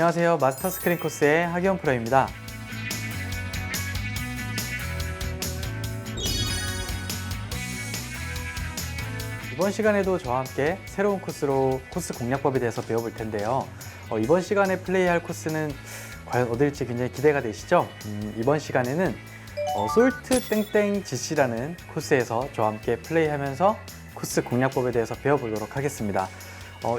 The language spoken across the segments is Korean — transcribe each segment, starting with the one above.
안녕하세요. 마스터 스크린 코스의 하기원 프로입니다. 이번 시간에도 저와 함께 새로운 코스로 코스 공략법에 대해서 배워볼 텐데요. 이번 시간에 플레이할 코스는 과연 어딜지 굉장히 기대가 되시죠? 이번 시간에는 솔트 땡땡 GC라는 코스에서 저와 함께 플레이하면서 코스 공략법에 대해서 배워보도록 하겠습니다.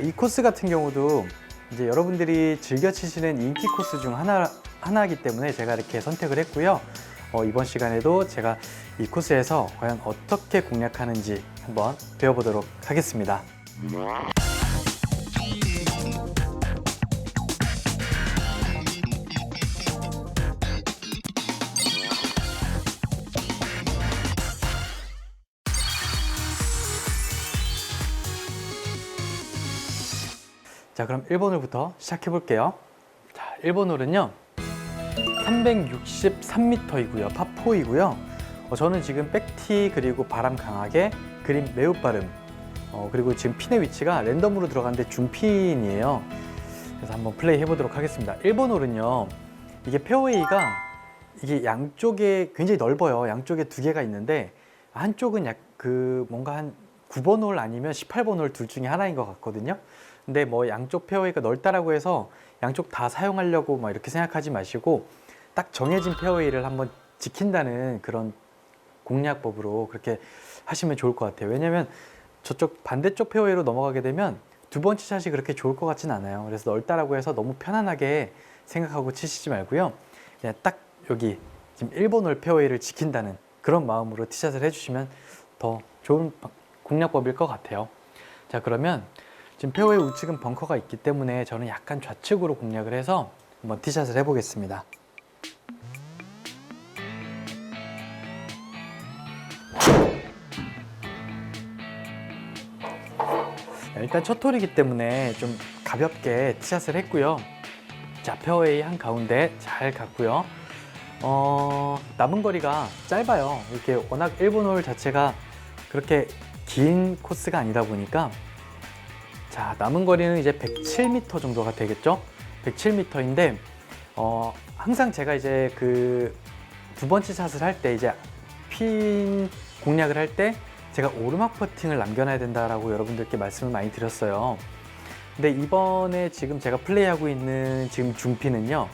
이 코스 같은 경우도 이제 여러분들이 즐겨 치시는 인기 코스 중 하나이기 때문에 제가 이렇게 선택을 했고요. 이번 시간에도 제가 이 코스에서 과연 어떻게 공략하는지 한번 배워보도록 하겠습니다. 자, 그럼 1번 홀부터 시작해 볼게요. 자, 1번 홀은요 363m이고요 파4이고요 저는 지금 백티 그리고 바람 강하게 그린 매우 빠름 그리고 지금 핀의 위치가 랜덤으로 들어갔는데 중핀이에요. 그래서 한번 플레이 해보도록 하겠습니다. 1번 홀은요 이게 페어웨이가 이게 양쪽에 굉장히 넓어요. 양쪽에 두 개가 있는데 한쪽은 뭔가 한 9번 홀 아니면 18번 홀 둘 중에 하나인 것 같거든요. 근데 뭐 양쪽 페어웨이가 넓다라고 해서 양쪽 다 사용하려고 막 이렇게 생각하지 마시고 딱 정해진 페어웨이를 한번 지킨다는 그런 공략법으로 그렇게 하시면 좋을 것 같아요. 왜냐면 저쪽 반대쪽 페어웨이로 넘어가게 되면 두 번째 샷이 그렇게 좋을 것 같진 않아요. 그래서 넓다라고 해서 너무 편안하게 생각하고 치시지 말고요. 그냥 딱 여기 지금 1번 홀 페어웨이를 지킨다는 그런 마음으로 티샷을 해주시면 더 좋은 공략법일 것 같아요. 자, 그러면 지금 페어웨이 우측은 벙커가 있기 때문에 저는 약간 좌측으로 공략을 해서 한번 티샷을 해보겠습니다. 일단 첫 홀이기 때문에 좀 가볍게 티샷을 했고요. 자, 페어웨이 한가운데 잘 갔고요. 남은 거리가 짧아요. 이렇게 워낙 1번 홀 자체가 그렇게 긴 코스가 아니다 보니까 자, 남은 거리는 이제 107m 정도가 되겠죠? 107m인데 항상 제가 이제 그 두 번째 샷을 할 때 이제 핀 공략을 할 때 제가 오르막 퍼팅을 남겨놔야 된다라고 여러분들께 말씀을 많이 드렸어요. 근데 이번에 지금 제가 플레이하고 있는 지금 중핀은요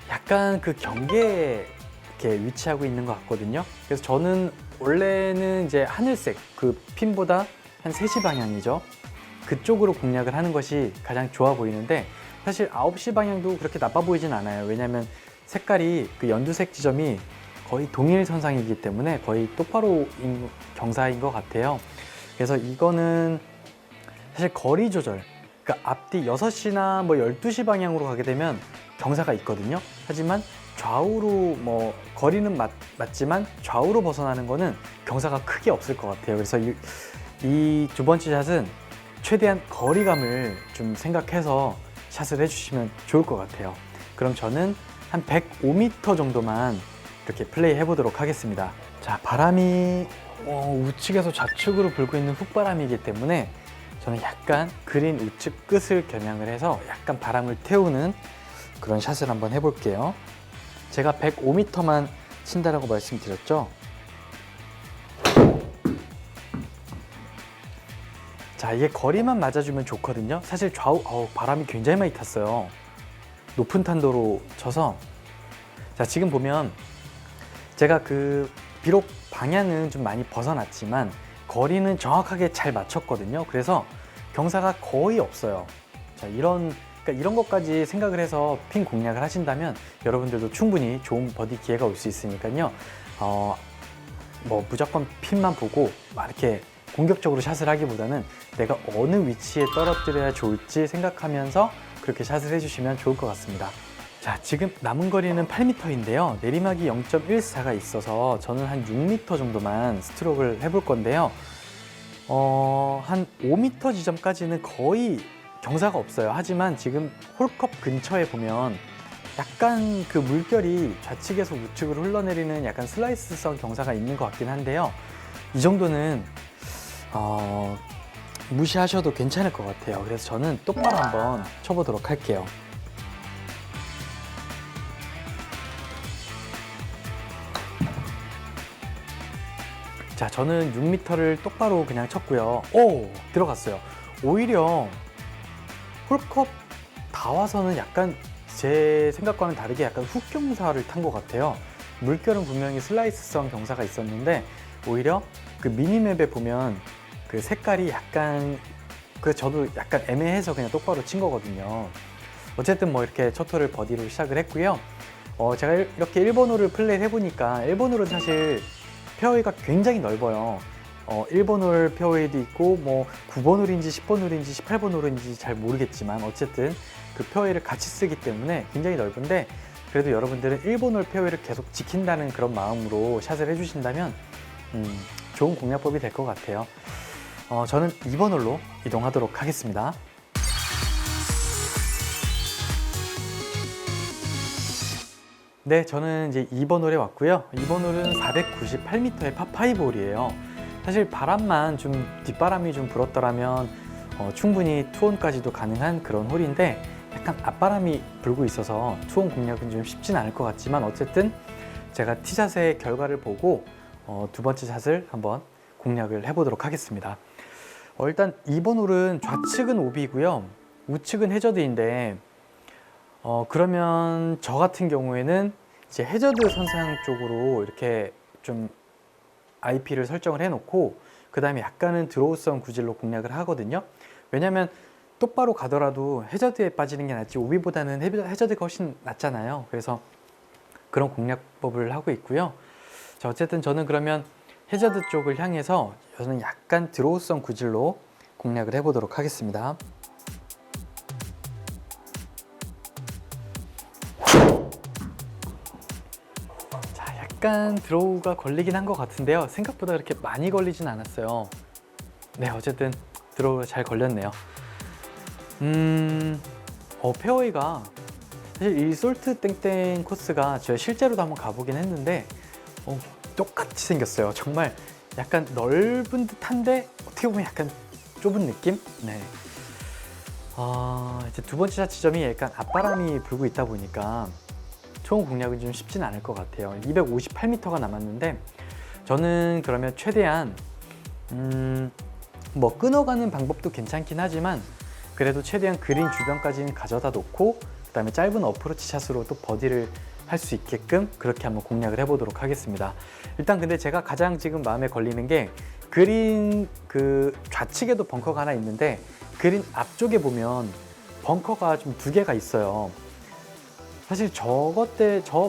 약간 그 경계에 이렇게 위치하고 있는 것 같거든요. 그래서 저는 원래는 이제 하늘색 그 핀보다 한 3시 방향이죠. 그쪽으로 공략을 하는 것이 가장 좋아 보이는데 사실 9시 방향도 그렇게 나빠 보이진 않아요. 왜냐하면 색깔이 그 연두색 지점이 거의 동일선상이기 때문에 거의 똑바로인 경사인 것 같아요. 그래서 이거는 사실 거리 조절, 그러니까 앞뒤 6시나 뭐 12시 방향으로 가게 되면 경사가 있거든요. 하지만 좌우로 뭐 거리는 맞지만 좌우로 벗어나는 거는 경사가 크게 없을 것 같아요. 그래서 이 두 번째 샷은 최대한 거리감을 좀 생각해서 샷을 해주시면 좋을 것 같아요. 그럼 저는 한 105m 정도만 이렇게 플레이 해보도록 하겠습니다. 자, 바람이 우측에서 좌측으로 불고 있는 훅바람이기 때문에 저는 약간 그린 우측 끝을 겨냥을 해서 약간 바람을 태우는 그런 샷을 한번 해볼게요. 제가 105m만 친다라고 말씀드렸죠. 자, 이게 거리만 맞아주면 좋거든요. 사실 좌우 바람이 굉장히 많이 탔어요. 높은 탄도로 쳐서 자, 지금 보면 제가 비록 방향은 좀 많이 벗어났지만 거리는 정확하게 잘 맞췄거든요. 그래서 경사가 거의 없어요. 자, 그러니까 이런 것까지 생각을 해서 핀 공략을 하신다면 여러분들도 충분히 좋은 버디 기회가 올 수 있으니까요. 뭐 무조건 핀만 보고 막 이렇게 공격적으로 샷을 하기보다는 내가 어느 위치에 떨어뜨려야 좋을지 생각하면서 그렇게 샷을 해주시면 좋을 것 같습니다. 자, 지금 남은 거리는 8m인데요. 내리막이 0.14가 있어서 저는 한 6m 정도만 스트로크를 해볼 건데요. 한 5m 지점까지는 거의 경사가 없어요. 하지만 지금 홀컵 근처에 보면 약간 그 물결이 좌측에서 우측으로 흘러내리는 약간 슬라이스성 경사가 있는 것 같긴 한데요. 이 정도는 무시하셔도 괜찮을 것 같아요. 그래서 저는 똑바로 한번 쳐보도록 할게요. 자, 저는 6m를 똑바로 그냥 쳤고요. 오, 들어갔어요. 오히려 홀컵 다 와서는 약간 제 생각과는 다르게 약간 훅 경사를 탄 것 같아요. 물결은 분명히 슬라이스성 경사가 있었는데 오히려 그 미니맵에 보면 그 색깔이 약간 저도 약간 애매해서 그냥 똑바로 친 거거든요. 어쨌든 뭐 이렇게 첫 홀을 버디로 시작을 했고요. 제가 이렇게 1번 홀을 플레이를 해보니까 1번 홀은 사실 페어웨이가 굉장히 넓어요. 1번 홀 페어웨이도 있고 뭐 9번 홀인지 10번 홀인지 18번 홀인지 잘 모르겠지만 어쨌든 그 페어웨이를 같이 쓰기 때문에 굉장히 넓은데 그래도 여러분들은 1번 홀 페어웨이를 계속 지킨다는 그런 마음으로 샷을 해주신다면 좋은 공략법이 될 것 같아요. 저는 2번 홀로 이동하도록 하겠습니다. 네, 저는 이제 2번 홀에 왔고요. 2번 홀은 498m의 파5 홀이에요. 사실 바람만 좀 뒷바람이 좀 불었더라면 충분히 투혼까지도 가능한 그런 홀인데 약간 앞바람이 불고 있어서 투혼 공략은 좀 쉽진 않을 것 같지만 어쨌든 제가 티샷의 결과를 보고 두 번째 샷을 한번 공략을 해보도록 하겠습니다. 일단 2번 홀은 좌측은 오비고요. 우측은 해저드인데 그러면 저 같은 경우에는 이제 해저드 선상 쪽으로 이렇게 좀 IP를 설정을 해놓고 그 다음에 약간은 드로우성 구질로 공략을 하거든요. 왜냐면 똑바로 가더라도 해저드에 빠지는 게 낫지 오비보다는 해저드가 훨씬 낫잖아요. 그래서 그런 공략법을 하고 있고요. 자, 어쨌든 저는 그러면 해저드 쪽을 향해서 저는 약간 드로우성 구질로 공략을 해보도록 하겠습니다. 자, 약간 드로우가 걸리긴 한 것 같은데요. 생각보다 그렇게 많이 걸리진 않았어요. 네, 어쨌든 드로우가 잘 걸렸네요. 페어웨이가 사실 이 솔트 땡땡 코스가 제가 실제로도 한번 가보긴 했는데 똑같이 생겼어요. 정말 약간 넓은 듯한데 어떻게 보면 약간 좁은 느낌? 네. 이제 두 번째 샷 지점이 약간 앞바람이 불고 있다 보니까 총 공략은 좀 쉽진 않을 것 같아요. 258m가 남았는데 저는 그러면 최대한 뭐 끊어가는 방법도 괜찮긴 하지만 그래도 최대한 그린 주변까지는 가져다 놓고 그 다음에 짧은 어프로치 샷으로 또 버디를 할 수 있게끔 그렇게 한번 공략을 해보도록 하겠습니다. 일단 근데 제가 가장 지금 마음에 걸리는 게 그린 그 좌측에도 벙커가 하나 있는데 그린 앞쪽에 보면 벙커가 좀 두 개가 있어요. 사실 저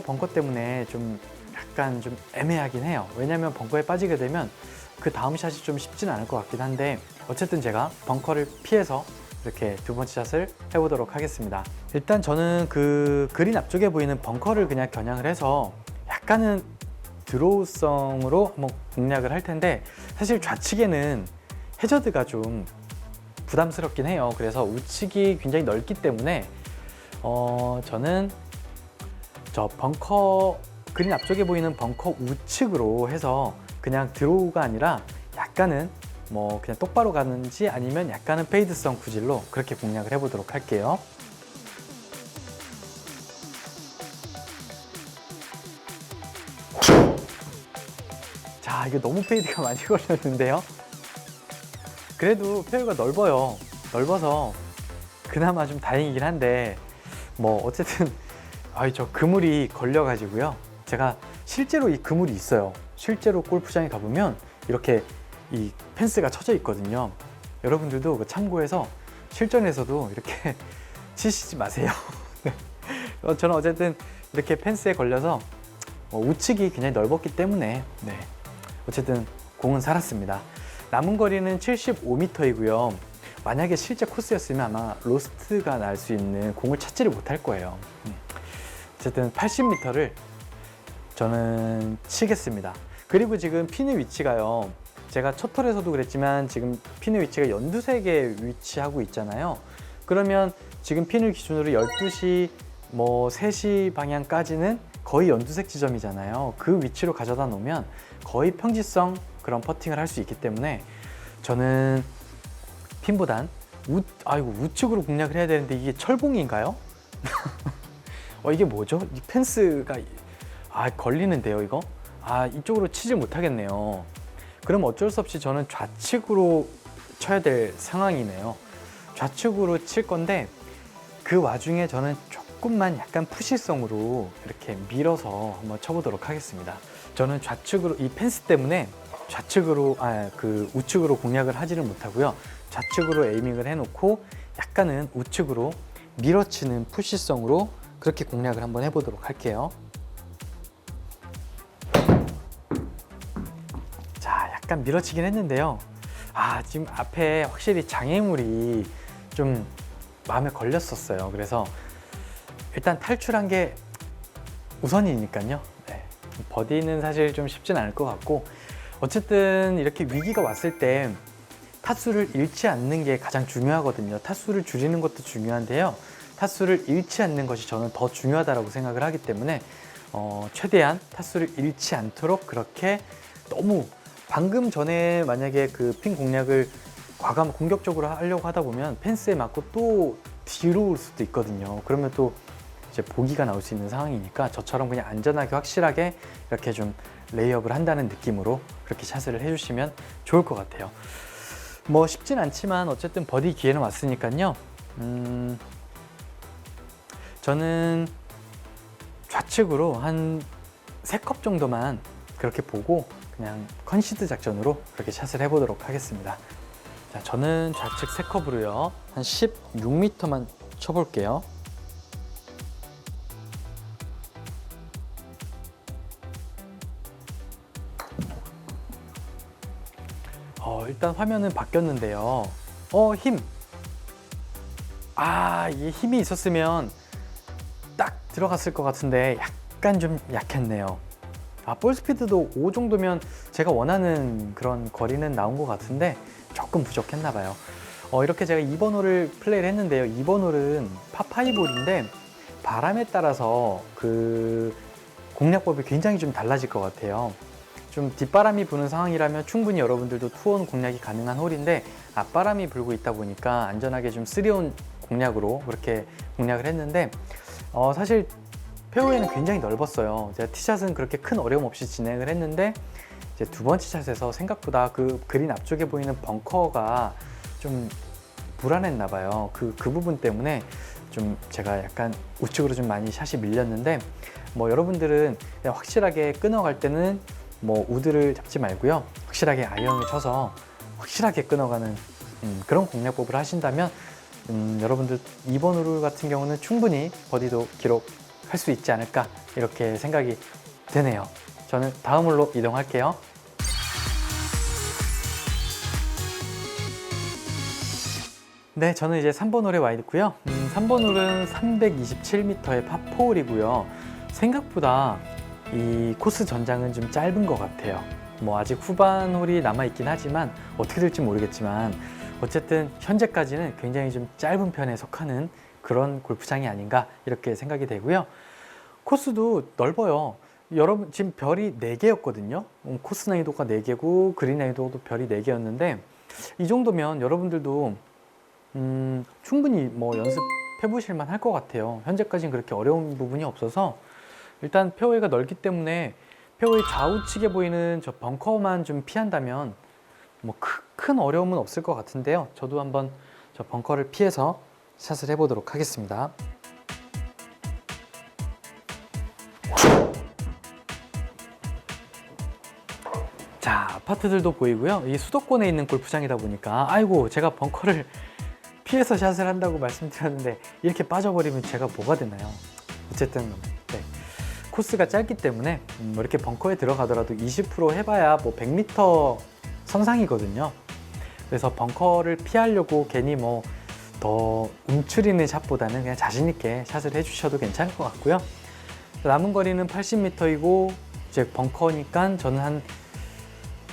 벙커 때문에 좀 약간 좀 애매하긴 해요. 왜냐면 벙커에 빠지게 되면 그 다음 샷이 좀 쉽지는 않을 것 같긴 한데 어쨌든 제가 벙커를 피해서 이렇게 두 번째 샷을 해보도록 하겠습니다. 일단 저는 그 그린 앞쪽에 보이는 벙커를 그냥 겨냥을 해서 약간은 드로우성으로 한번 공략을 할 텐데 사실 좌측에는 해저드가 좀 부담스럽긴 해요. 그래서 우측이 굉장히 넓기 때문에 저는 저 벙커 그린 앞쪽에 보이는 벙커 우측으로 해서 그냥 드로우가 아니라 약간은 뭐 그냥 똑바로 가는지 아니면 약간은 페이드성 구질로 그렇게 공략을 해보도록 할게요. 자, 이거 너무 페이드가 많이 걸렸는데요. 그래도 페어가 넓어요. 넓어서 그나마 좀 다행이긴 한데 뭐 어쨌든 저 그물이 걸려가지고요. 제가 실제로 이 그물이 있어요. 실제로 골프장에 가보면 이렇게 이 펜스가 쳐져 있거든요. 여러분들도 참고해서 실전에서도 이렇게 치시지 마세요. 저는 어쨌든 이렇게 펜스에 걸려서 우측이 굉장히 넓었기 때문에 어쨌든 공은 살았습니다. 남은 거리는 75m이고요. 만약에 실제 코스였으면 아마 로스트가 날 수 있는 공을 찾지를 못할 거예요. 어쨌든 80m를 저는 치겠습니다. 그리고 지금 핀의 위치가요. 제가 첫 홀에서도 그랬지만 지금 핀의 위치가 연두색에 위치하고 있잖아요. 그러면 지금 핀을 기준으로 12시, 뭐 3시 방향까지는 거의 연두색 지점이잖아요. 그 위치로 가져다 놓으면 거의 평지성 그런 퍼팅을 할 수 있기 때문에 저는 핀보단 우측으로 공략을 해야 되는데 이게 철봉인가요? 이게 뭐죠? 이 펜스가 걸리는데요, 이거? 이쪽으로 치질 못하겠네요. 그럼 어쩔 수 없이 저는 좌측으로 쳐야 될 상황이네요. 좌측으로 칠 건데 그 와중에 저는 조금만 약간 푸시성으로 이렇게 밀어서 한번 쳐보도록 하겠습니다. 저는 좌측으로, 이 펜스 때문에 좌측으로, 우측으로 공략을 하지를 못하고요. 좌측으로 에이밍을 해놓고 약간은 우측으로 밀어치는 푸시성으로 그렇게 공략을 한번 해보도록 할게요. 자, 약간 밀어치긴 했는데요. 지금 앞에 확실히 장애물이 좀 마음에 걸렸었어요. 그래서 일단 탈출한 게 우선이니까요. 네. 버디는 사실 좀 쉽진 않을 것 같고, 어쨌든 이렇게 위기가 왔을 때 타수를 잃지 않는 게 가장 중요하거든요. 타수를 줄이는 것도 중요한데요. 타수를 잃지 않는 것이 저는 더 중요하다고 생각을 하기 때문에 최대한 타수를 잃지 않도록 그렇게 너무 방금 전에 만약에 그 핀 공략을 과감 공격적으로 하려고 하다 보면 펜스에 맞고 또 뒤로 올 수도 있거든요. 그러면 또 이제 보기가 나올 수 있는 상황이니까 저처럼 그냥 안전하게 확실하게 이렇게 좀 레이업을 한다는 느낌으로 그렇게 샷을 해주시면 좋을 것 같아요. 뭐 쉽진 않지만 어쨌든 버디 기회는 왔으니까요. 저는 좌측으로 한 3컵 정도만 그렇게 보고 그냥 컨시드 작전으로 그렇게 샷을 해보도록 하겠습니다. 자, 저는 좌측 3컵으로요. 한 16m만 쳐볼게요. 일단 화면은 바뀌었는데요. 힘. 이게 힘이 있었으면 딱 들어갔을 것 같은데 약간 좀 약했네요. 볼 스피드도 5 정도면 제가 원하는 그런 거리는 나온 것 같은데 조금 부족했나 봐요. 이렇게 제가 2번 홀을 플레이를 했는데요. 2번 홀은 파5 홀인데 바람에 따라서 그 공략법이 굉장히 좀 달라질 것 같아요. 좀 뒷바람이 부는 상황이라면 충분히 여러분들도 투온 공략이 가능한 홀인데 앞바람이 불고 있다 보니까 안전하게 좀 3온 공략으로 그렇게 공략을 했는데 사실 페어웨이는 굉장히 넓었어요. 제가 티샷은 그렇게 큰 어려움 없이 진행을 했는데 이제 두 번째 샷에서 생각보다 그 그린 앞쪽에 보이는 벙커가 좀 불안했나 봐요. 그 부분 때문에 좀 제가 약간 우측으로 좀 많이 샷이 밀렸는데 뭐 여러분들은 그냥 확실하게 끊어갈 때는 뭐 우드를 잡지 말고요. 확실하게 아이언을 쳐서 확실하게 끊어가는 그런 공략법을 하신다면 여러분들 2번 홀 같은 경우는 충분히 버디도 기록할 수 있지 않을까 이렇게 생각이 되네요. 저는 다음 홀로 이동할게요. 네, 저는 이제 3번 홀에 와 있고요. 3번 홀은 327m의 파4홀이고요. 생각보다 이 코스 전장은 좀 짧은 것 같아요. 뭐 아직 후반 홀이 남아있긴 하지만 어떻게 될지 모르겠지만 어쨌든 현재까지는 굉장히 좀 짧은 편에 속하는 그런 골프장이 아닌가 이렇게 생각이 되고요. 코스도 넓어요. 여러분 지금 별이 4개였거든요. 코스 난이도가 4개고 그린 난이도도 별이 4개였는데 이 정도면 여러분들도 충분히 뭐 연습해 보실 만 할 것 같아요. 현재까지는 그렇게 어려운 부분이 없어서 일단 페어웨이가 넓기 때문에 페어웨이 좌우측에 보이는 저 벙커만 좀 피한다면 뭐 큰 어려움은 없을 것 같은데요. 저도 한번 저 벙커를 피해서 샷을 해보도록 하겠습니다. 자, 아파트들도 보이고요. 이 수도권에 있는 골프장이다 보니까 아이고 제가 벙커를 피해서 샷을 한다고 말씀드렸는데 이렇게 빠져버리면 제가 뭐가 되나요? 어쨌든 네. 코스가 짧기 때문에 뭐 이렇게 벙커에 들어가더라도 20% 해봐야 뭐 100m 선상이거든요. 그래서 벙커를 피하려고 괜히 뭐 더 움츠리는 샷보다는 그냥 자신 있게 샷을 해주셔도 괜찮을 것 같고요. 남은 거리는 80m이고 이제 벙커니까 저는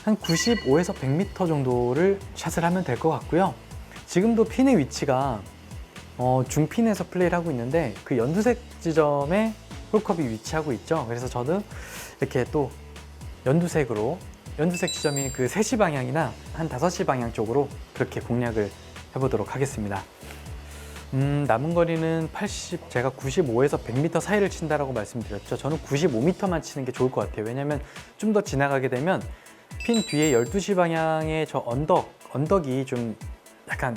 한 95에서 100m 정도를 샷을 하면 될 것 같고요. 지금도 핀의 위치가 중핀에서 플레이를 하고 있는데 그 연두색 지점에 홀컵이 위치하고 있죠. 그래서 저는 이렇게 또 연두색 지점인 그 3시 방향이나 한 5시 방향 쪽으로 그렇게 공략을 해보도록 하겠습니다. 남은 거리는 제가 95에서 100m 사이를 친다라고 말씀드렸죠. 저는 95m만 치는 게 좋을 것 같아요. 왜냐면 좀 더 지나가게 되면 핀 뒤에 12시 방향의 저 언덕이 좀 약간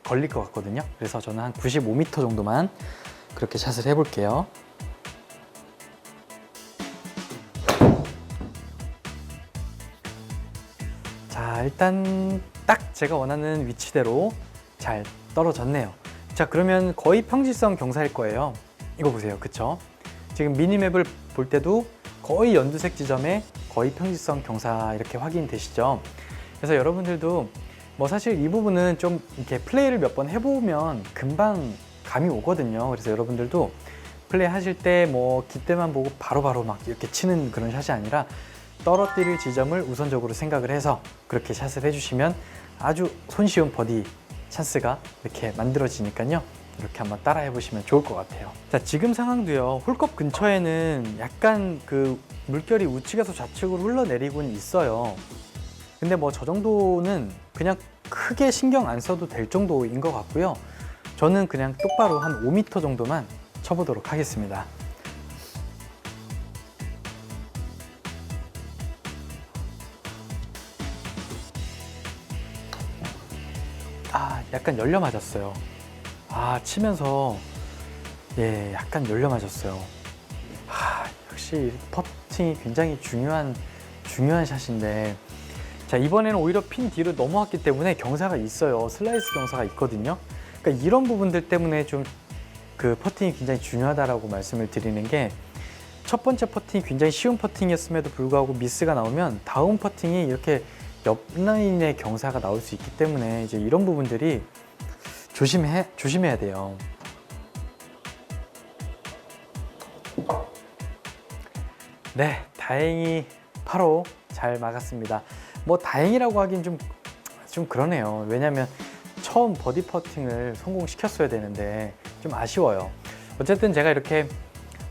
걸릴 것 같거든요. 그래서 저는 한 95m 정도만 그렇게 샷을 해볼게요. 자, 일단 딱 제가 원하는 위치대로 잘 떨어졌네요. 자, 그러면 거의 평지성 경사일 거예요. 이거 보세요. 그쵸? 지금 미니맵을 볼 때도 거의 연두색 지점에 거의 평지성 경사 이렇게 확인되시죠? 그래서 여러분들도 뭐 사실 이 부분은 좀 이렇게 플레이를 몇 번 해보면 금방 감이 오거든요. 그래서 여러분들도 플레이 하실 때 뭐 기대만 보고 바로바로 막 이렇게 치는 그런 샷이 아니라 떨어뜨릴 지점을 우선적으로 생각을 해서 그렇게 샷을 해주시면 아주 손쉬운 버디 찬스가 이렇게 만들어지니까요. 이렇게 한번 따라해 보시면 좋을 것 같아요. 자, 지금 상황도요. 홀컵 근처에는 약간 그 물결이 우측에서 좌측으로 흘러내리고는 있어요. 근데 뭐 저 정도는 그냥 크게 신경 안 써도 될 정도인 것 같고요. 저는 그냥 똑바로 한 5m 정도만 쳐보도록 하겠습니다. 약간 열려 맞았어요. 치면서 약간 열려 맞았어요. 역시 퍼팅이 굉장히 중요한 샷인데, 자, 이번에는 오히려 핀 뒤로 넘어왔기 때문에 경사가 있어요. 슬라이스 경사가 있거든요. 그러니까 이런 부분들 때문에 좀 그 퍼팅이 굉장히 중요하다라고 말씀을 드리는 게, 첫 번째 퍼팅이 굉장히 쉬운 퍼팅이었음에도 불구하고 미스가 나오면 다음 퍼팅이 이렇게 옆 라인의 경사가 나올 수 있기 때문에 이제 이런 부분들이 조심해야 돼요. 네, 다행히 8호 잘 막았습니다. 뭐 다행이라고 하긴 좀 그러네요. 왜냐면 처음 버디 퍼팅을 성공시켰어야 되는데 좀 아쉬워요. 어쨌든 제가 이렇게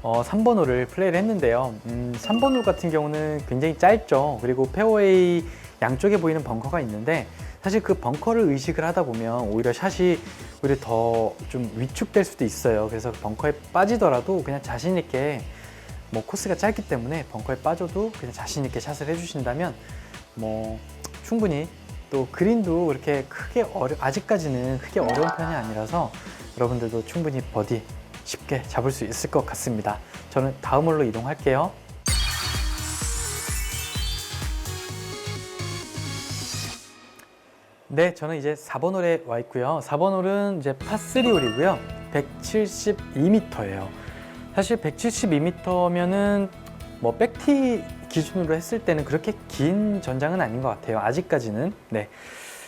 3번 홀을 플레이를 했는데요. 3번 홀 같은 경우는 굉장히 짧죠. 그리고 페어웨이 양쪽에 보이는 벙커가 있는데, 사실 그 벙커를 의식을 하다 보면 오히려 샷이 오히려 더 좀 위축될 수도 있어요. 그래서 벙커에 빠지더라도 그냥 자신 있게, 뭐 코스가 짧기 때문에 벙커에 빠져도 그냥 자신 있게 샷을 해주신다면 뭐 충분히, 또 그린도 그렇게 아직까지는 크게 어려운 편이 아니라서 여러분들도 충분히 버디 쉽게 잡을 수 있을 것 같습니다. 저는 다음 홀로 이동할게요. 네, 저는 이제 4번 홀에 와 있고요. 4번 홀은 이제 파3 홀이고요. 172m예요. 사실 172m면은 뭐 백티 기준으로 했을 때는 그렇게 긴 전장은 아닌 것 같아요. 아직까지는. 네,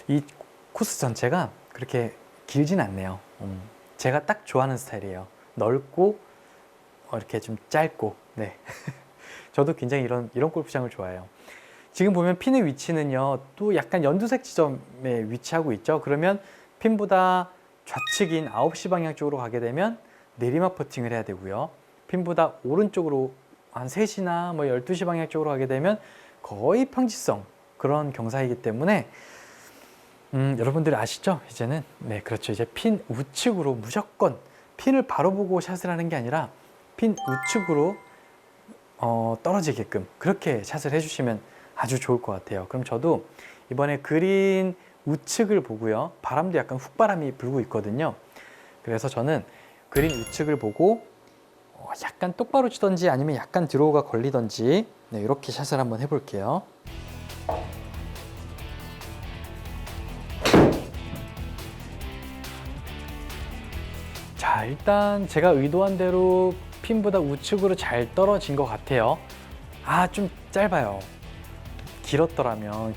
이 코스 전체가 그렇게 길진 않네요. 제가 딱 좋아하는 스타일이에요. 넓고 이렇게 좀 짧고. 네, 저도 굉장히 이런 골프장을 좋아해요. 지금 보면 핀의 위치는요, 또 약간 연두색 지점에 위치하고 있죠. 그러면 핀보다 좌측인 9시 방향 쪽으로 가게 되면 내리막 퍼팅을 해야 되고요. 핀보다 오른쪽으로 한 3시나 뭐 12시 방향 쪽으로 가게 되면 거의 평지성 그런 경사이기 때문에 여러분들이 아시죠? 이제는. 네, 그렇죠. 이제 핀 우측으로 무조건 핀을 바로 보고 샷을 하는 게 아니라 핀 우측으로 떨어지게끔 그렇게 샷을 해주시면 아주 좋을 것 같아요. 그럼 저도 이번에 그린 우측을 보고요. 바람도 약간 훅바람이 불고 있거든요. 그래서 저는 그린 우측을 보고 약간 똑바로 치던지 아니면 약간 드로우가 걸리던지, 네, 이렇게 샷을 한번 해볼게요. 자, 일단 제가 의도한 대로 핀보다 우측으로 잘 떨어진 것 같아요. 좀 짧아요. 길었더라면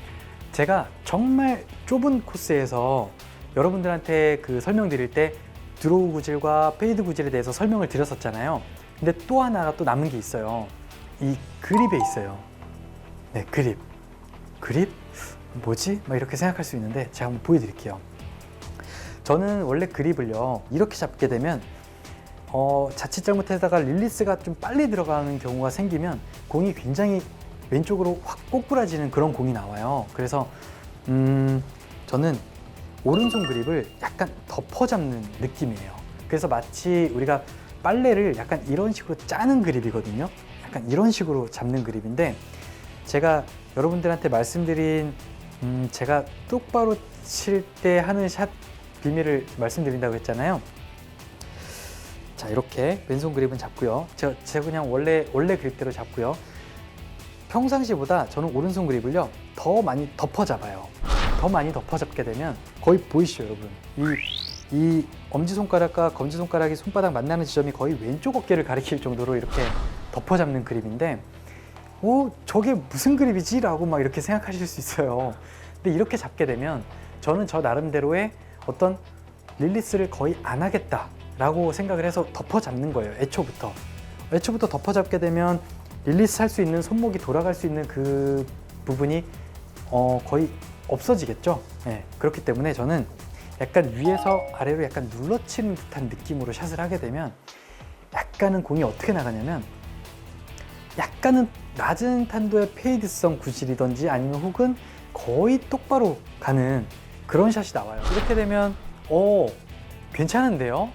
제가 정말 좁은 코스에서 여러분들한테 그 설명드릴 때 드로우 구질과 페이드 구질에 대해서 설명을 드렸었잖아요. 근데 또 하나가 또 남은 게 있어요. 이 그립에 있어요. 네, 그립? 뭐지? 막 이렇게 생각할 수 있는데 제가 한번 보여드릴게요. 저는 원래 그립을요, 이렇게 잡게 되면 자칫 잘못하다가 릴리스가 좀 빨리 들어가는 경우가 생기면 공이 굉장히 왼쪽으로 확 꼬꾸라지는 그런 공이 나와요. 그래서 저는 오른손 그립을 약간 덮어 잡는 느낌이에요. 그래서 마치 우리가 빨래를 약간 이런 식으로 짜는 그립이거든요. 약간 이런 식으로 잡는 그립인데, 제가 여러분들한테 말씀드린 제가 똑바로 칠 때 하는 샷 비밀을 말씀드린다고 했잖아요. 자, 이렇게 왼손 그립은 잡고요. 제가 그냥 원래 그립대로 잡고요. 평상시보다 저는 오른손 그립을요 더 많이 덮어 잡아요. 더 많이 덮어 잡게 되면 거의 보이시죠, 여러분? 이 엄지손가락과 검지손가락이 손바닥 만나는 지점이 거의 왼쪽 어깨를 가리킬 정도로 이렇게 덮어 잡는 그립인데, 오, 저게 무슨 그립이지? 라고 막 이렇게 생각하실 수 있어요. 근데 이렇게 잡게 되면 저는 저 나름대로의 어떤 릴리스를 거의 안 하겠다 라고 생각을 해서 덮어 잡는 거예요. 애초부터 덮어 잡게 되면 릴리스 할 수 있는, 손목이 돌아갈 수 있는 그 부분이 거의 없어지겠죠. 네, 그렇기 때문에 저는 약간 위에서 아래로 약간 눌러치는 듯한 느낌으로 샷을 하게 되면 약간은 공이 어떻게 나가냐면 약간은 낮은 탄도의 페이드성 구질이든지 아니면 혹은 거의 똑바로 가는 그런 샷이 나와요. 이렇게 되면 괜찮은데요?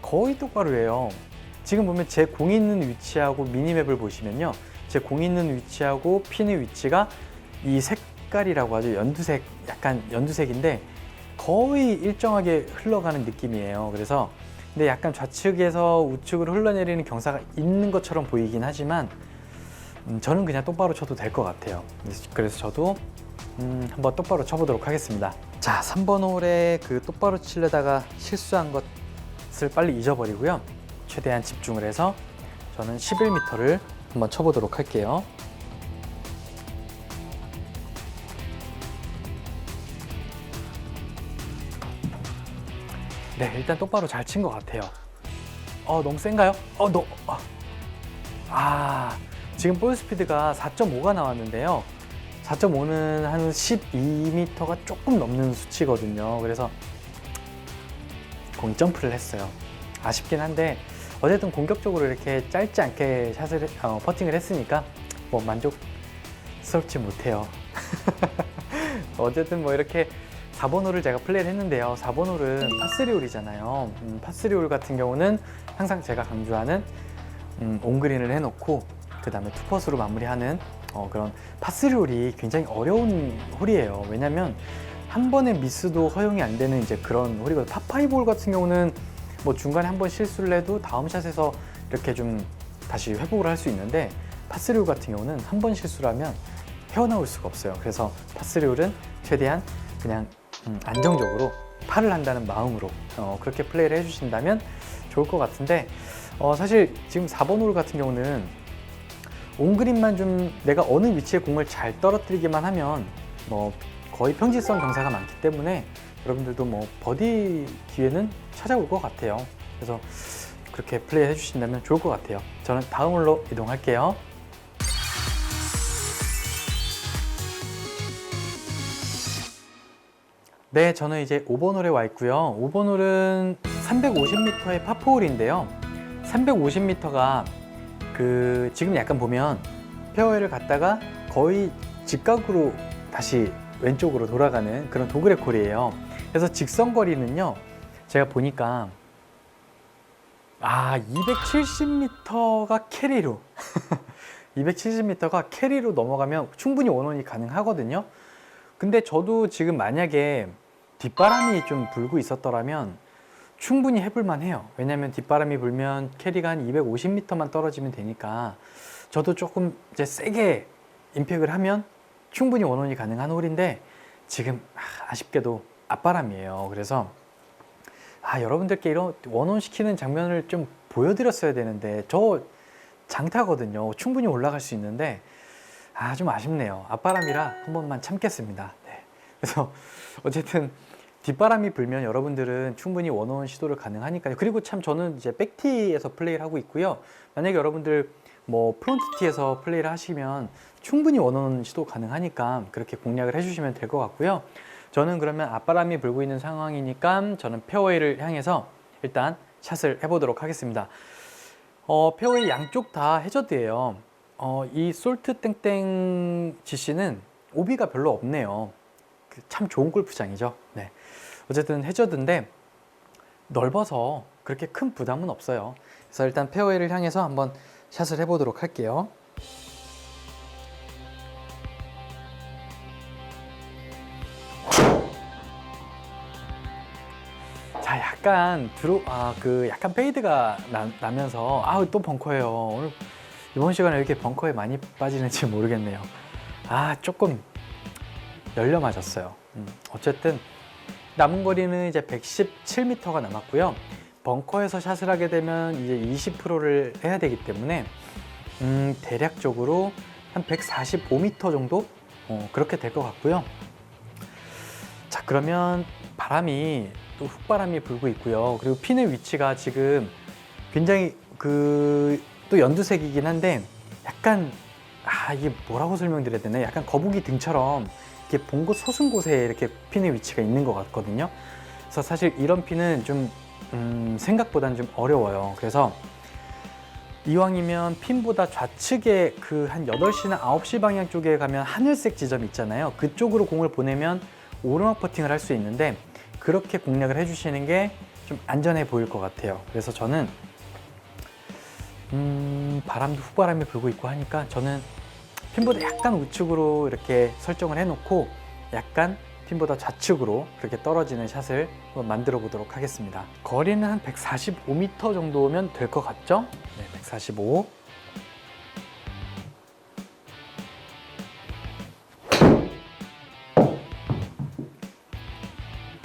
거의 똑바로예요. 지금 보면 제 공이 있는 위치하고 미니맵을 보시면요, 제 공이 있는 위치하고 핀의 위치가 이 색깔이라고 하죠. 연두색, 약간 연두색인데 거의 일정하게 흘러가는 느낌이에요. 그래서 근데 약간 좌측에서 우측으로 흘러내리는 경사가 있는 것처럼 보이긴 하지만 저는 그냥 똑바로 쳐도 될 것 같아요. 그래서 저도 한번 똑바로 쳐보도록 하겠습니다. 자, 3번 홀에 그 똑바로 치려다가 실수한 것을 빨리 잊어버리고요, 최대한 집중을 해서 저는 11m를 한번 쳐보도록 할게요. 네, 일단 똑바로 잘 친 것 같아요. 너무 센가요? 지금 볼 스피드가 4.5가 나왔는데요. 4.5는 한 12m가 조금 넘는 수치거든요. 그래서 공이 점프를 했어요. 아쉽긴 한데 어쨌든 공격적으로 이렇게 짧지 않게 퍼팅을 했으니까 뭐 만족스럽지 못해요. 어쨌든 뭐 이렇게 4번 홀을 제가 플레이를 했는데요. 4번 홀은 파3 홀이잖아요. 파3 홀 같은 경우는 항상 제가 강조하는 온그린을 해놓고 그 다음에 투퍼스로 마무리하는 그런 파3 홀이 굉장히 어려운 홀이에요. 왜냐면 한 번의 미스도 허용이 안 되는 이제 그런 홀이거든요. 파5 홀 같은 경우는 뭐 중간에 한 번 실수를 해도 다음 샷에서 이렇게 좀 다시 회복을 할 수 있는데, 파3 홀 같은 경우는 한 번 실수를 하면 헤어나올 수가 없어요. 그래서 파3 홀은 최대한 그냥 안정적으로 파를 한다는 마음으로 그렇게 플레이를 해주신다면 좋을 것 같은데, 사실 지금 4번 홀 같은 경우는 온그린만 좀 내가 어느 위치에 공을 잘 떨어뜨리기만 하면 뭐 거의 평지성 경사가 많기 때문에 여러분들도 뭐 버디 기회는 찾아올 것 같아요. 그래서 그렇게 플레이 해주신다면 좋을 것 같아요. 저는 다음 홀로 이동할게요. 네, 저는 이제 5번 홀에 와 있고요. 5번 홀은 350m의 파4홀인데요. 350m가 지금 약간 보면 페어웨이를 갔다가 거의 직각으로 다시 왼쪽으로 돌아가는 그런 도그렉 홀이에요. 그래서 직선 거리는요, 제가 보니까 270m가 캐리로 270m가 캐리로 넘어가면 충분히 원원이 가능하거든요. 근데 저도 지금 만약에 뒷바람이 좀 불고 있었더라면 충분히 해볼만 해요. 왜냐면 뒷바람이 불면 캐리가 한 250m만 떨어지면 되니까 저도 조금 이제 세게 임팩을 하면 충분히 원원이 가능한 홀인데, 지금 아쉽게도 앞바람이에요. 그래서 여러분들께 이런 원원 시키는 장면을 좀 보여드렸어야 되는데, 저 장타거든요. 충분히 올라갈 수 있는데 좀 아쉽네요. 앞바람이라 한 번만 참겠습니다. 네. 그래서 어쨌든 뒷바람이 불면 여러분들은 충분히 원원 시도를 가능하니까요. 그리고 참 저는 이제 백티에서 플레이를 하고 있고요. 만약에 여러분들 뭐 프론트티에서 플레이를 하시면 충분히 원원 시도 가능하니까 그렇게 공략을 해주시면 될 것 같고요. 저는 그러면 앞바람이 불고 있는 상황이니까 저는 페어웨이를 향해서 일단 샷을 해보도록 하겠습니다. 페어웨이 양쪽 다 해저드예요. 이 솔트 땡땡 GC는 오비가 별로 없네요. 참 좋은 골프장이죠. 네. 어쨌든 해저드인데 넓어서 그렇게 큰 부담은 없어요. 그래서 일단 페어웨이를 향해서 한번 샷을 해보도록 할게요. 약간 페이드가 나면서 또 벙커예요. 오늘 이번 시간에 이렇게 벙커에 많이 빠지는지 모르겠네요. 조금 열려 맞았어요. 어쨌든 남은 거리는 이제 117m가 남았고요. 벙커에서 샷을 하게 되면 이제 20%를 해야 되기 때문에 대략적으로 한 145m 정도 그렇게 될 것 같고요. 자, 그러면 바람이 또 훅바람이 불고 있고요. 그리고 핀의 위치가 지금 굉장히 또 연두색이긴 한데 약간 이게 뭐라고 설명드려야 되나? 약간 거북이 등처럼 이렇게 봉고 솟은 곳에 이렇게 핀의 위치가 있는 것 같거든요. 그래서 사실 이런 핀은 좀 생각보다는 좀 어려워요. 그래서 이왕이면 핀보다 좌측에 한 8시나 9시 방향 쪽에 가면 하늘색 지점 있잖아요. 그쪽으로 공을 보내면 오르막 퍼팅을 할 수 있는데 그렇게 공략을 해주시는 게 좀 안전해 보일 것 같아요. 그래서 저는 바람도 훅바람이 불고 있고 하니까 저는 핀보다 약간 우측으로 이렇게 설정을 해놓고 약간 핀보다 좌측으로 그렇게 떨어지는 샷을 한번 만들어 보도록 하겠습니다. 거리는 한 145m 정도면 될 것 같죠? 네, 145.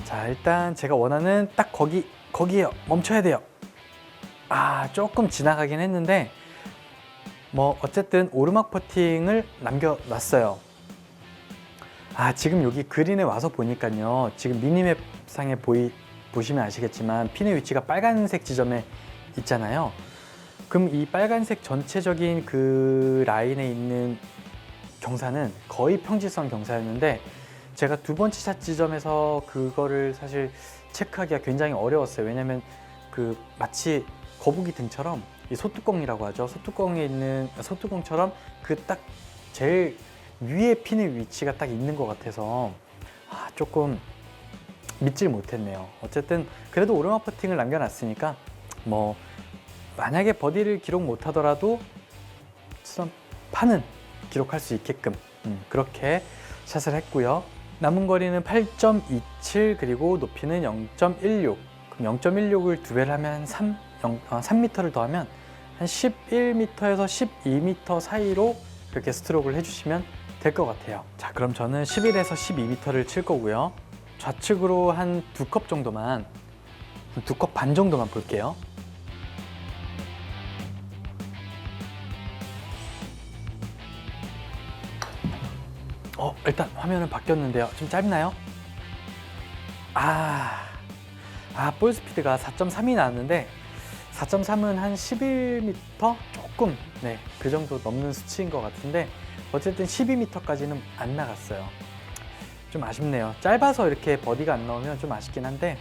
자, 일단 제가 원하는 딱 거기에요. 멈춰야 돼요. 조금 지나가긴 했는데 뭐 어쨌든 오르막 퍼팅을 남겨놨어요. 지금 여기 그린에 와서 보니까요. 지금 미니맵 상에 보시면 아시겠지만 핀의 위치가 빨간색 지점에 있잖아요. 그럼 이 빨간색 전체적인 그 라인에 있는 경사는 거의 평지선 경사였는데 제가 두 번째 샷 지점에서 그거를 사실 체크하기가 굉장히 어려웠어요. 왜냐면 마치 거북이 등처럼 이 소뚜껑이라고 하죠. 소뚜껑에 있는 소뚜껑처럼 딱 제일 위에 핀의 위치가 딱 있는 것 같아서 조금 믿질 못했네요. 어쨌든 그래도 오르막 퍼팅을 남겨놨으니까 뭐 만약에 버디를 기록 못하더라도 파는 기록할 수 있게끔 그렇게 샷을 했고요. 남은 거리는 8.27 그리고 높이는 0.16. 그럼 0.16을 두 배를 하면 3m를 더하면 한 11m에서 12m 사이로 이렇게 스트로크를 해주시면 될 것 같아요. 자, 그럼 저는 11에서 12m를 칠 거고요. 좌측으로 한 2컵 정도만, 2컵 반 정도만 볼게요. 일단 화면은 바뀌었는데요. 좀 짧나요? 볼 스피드가 4.3이 나왔는데 4.3은 한 11m 조금 그 정도 넘는 수치인 것 같은데 어쨌든 12m까지는 안 나갔어요. 좀 아쉽네요. 짧아서 이렇게 버디가 안 나오면 좀 아쉽긴 한데